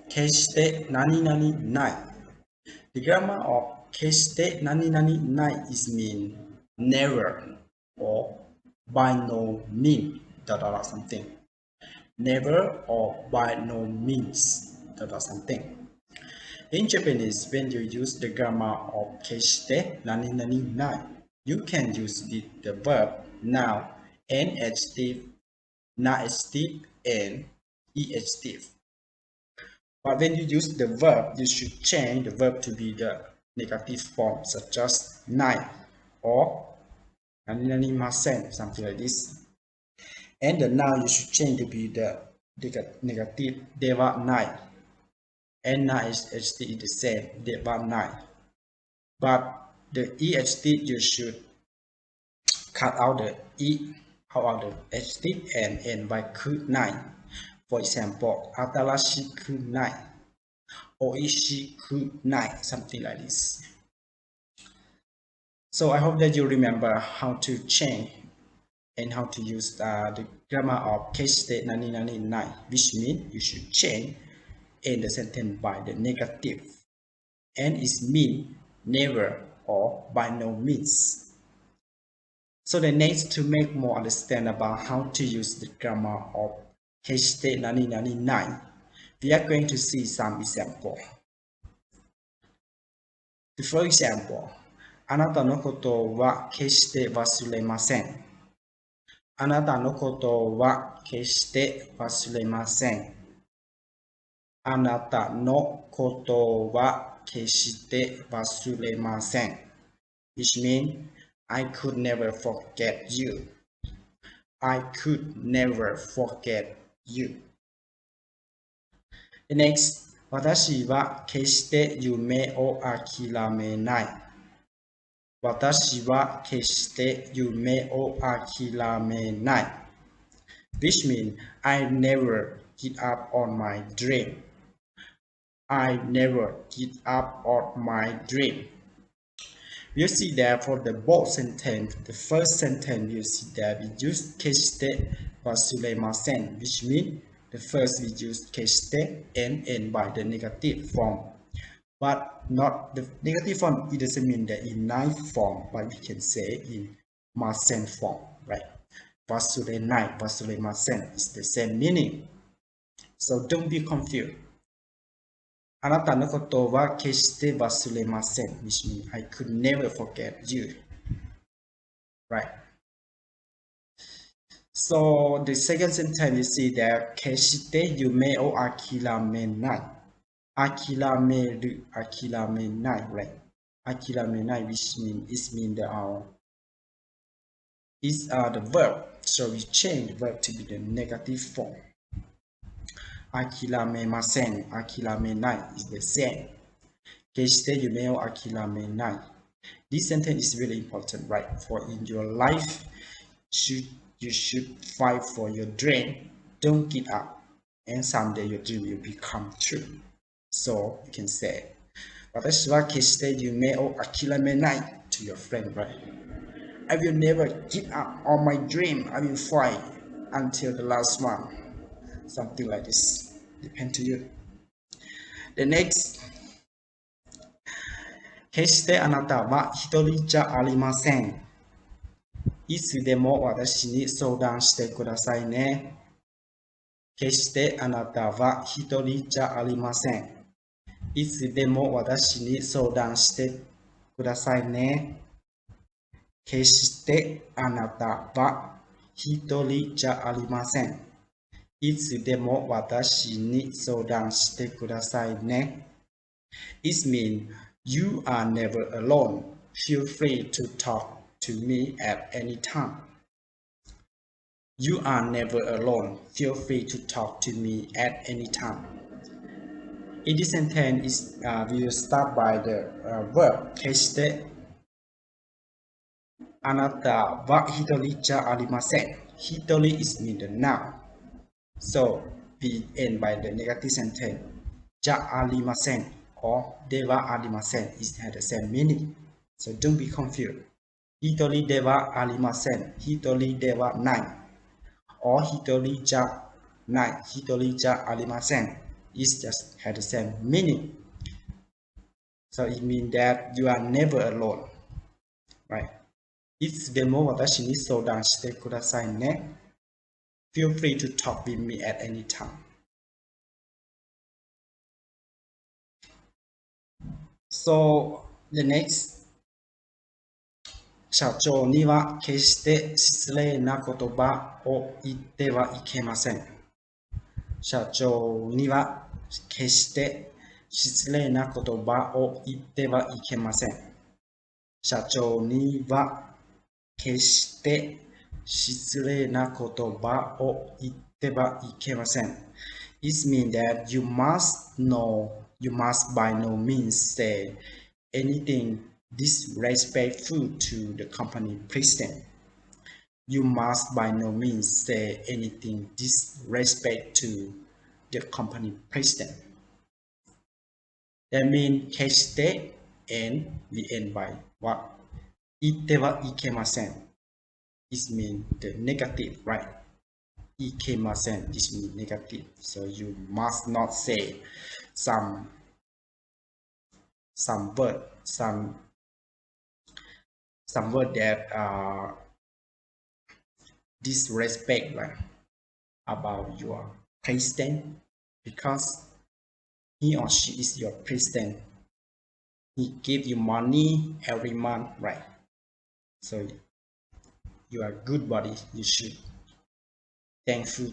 Keshite nani nani nai. The grammar of Keshite nani nani nai is mean never or by no means something. Never or by no means something. In Japanese, when you use the grammar of Keshite nani nani nai, you can use the verb now and adjective, na adjective, and adjective. But when you use the verb, you should change the verb to be the negative form, such as nai or nani nani masen, something like this. And the noun you should change to be the negative deva nai. And na is adjective is the same, deva nai. But the adjective you should cut out the out of the adjective and end by ku nai. For example, atarashi ku nai, oishi ku nai, something like this. So I hope that you remember how to change and how to use the grammar of Keshite nani nani nai, which means you should change in the sentence by the negative, and it means never or by no means. So the next, to make more understand about how to use the grammar of Keshite nani nani nai, we are going to see some example. The first example, あなたのことは決して忘れません。あなたのことは決して忘れません。あなたのことは決して忘れません。Which means, I could never forget you. I could never forget you. The next, 私は決して夢を諦めない。私は決して夢を諦めない。Which means, I never give up on my dream. I never give up on my dream. You see that for the both sentence, the first sentence you see that we use 決して忘れません, which means the first we use 決して and end by the negative form. But not the negative form, it doesn't mean that in nai form, but we can say in masen form, right? 忘れない、忘れません is the same meaning. So don't be confused. あなたのことは決して忘れません which means I could never forget you. Right? So the second sentence you see that 決して夢を諦めない。諦める、諦めない、right? 諦めない which means it means that is the verb. So we change the verb to be the negative form. 諦めません、諦めない is the same. 決して夢を諦めない。This sentence is really important, right? For in your life, you should fight for your dream. Don't give up. And someday your dream will become true. So you can say, 私は決して夢を諦めない to your friend, right? I will never give up on my dream. I will fight until the last one. Something like this. Depend to you. The next, 決してあなたは一人じゃありません。いつでも私に相談してくださいね。決してあなたは一人じゃありません。いつでも私に相談してくださいね。決してあなたは一人じゃありません。いつでも私に相談してくださいね。It means you are never alone. Feel free to talk to me at any time. You are never alone. Feel free to talk to me at any time. In this sentence, we will start by the verb 決してあなたは一人じゃありません。一人 is mean the noun. So we end by the negative sentence じゃありません or ではありません is had the same meaning. So don't be confused. 一人ではありません。一人ではない。or 一人じゃない。一人じゃありません。It's just had the same meaning. So it means that you are never alone, right? いつでも私に相談してくださいね。Feel free to talk with me at any time. So the next 社長には決して失礼な言葉を言ってはいけません。社長には決して失礼な言葉を言ってはいけません。社長には決して失礼な言葉を言ってはいけません。It means that you must by no means say anything disrespectful to the company president. You must by no means say anything disrespect to the company president. That means Keshite and we end by what? 言ってはいけません It means the negative, right? いけません It means negative. So you must not say some word, some word that disrespect, right, about your president, because he or she is your president. He give you money every month, right? So you are good body. You should thankful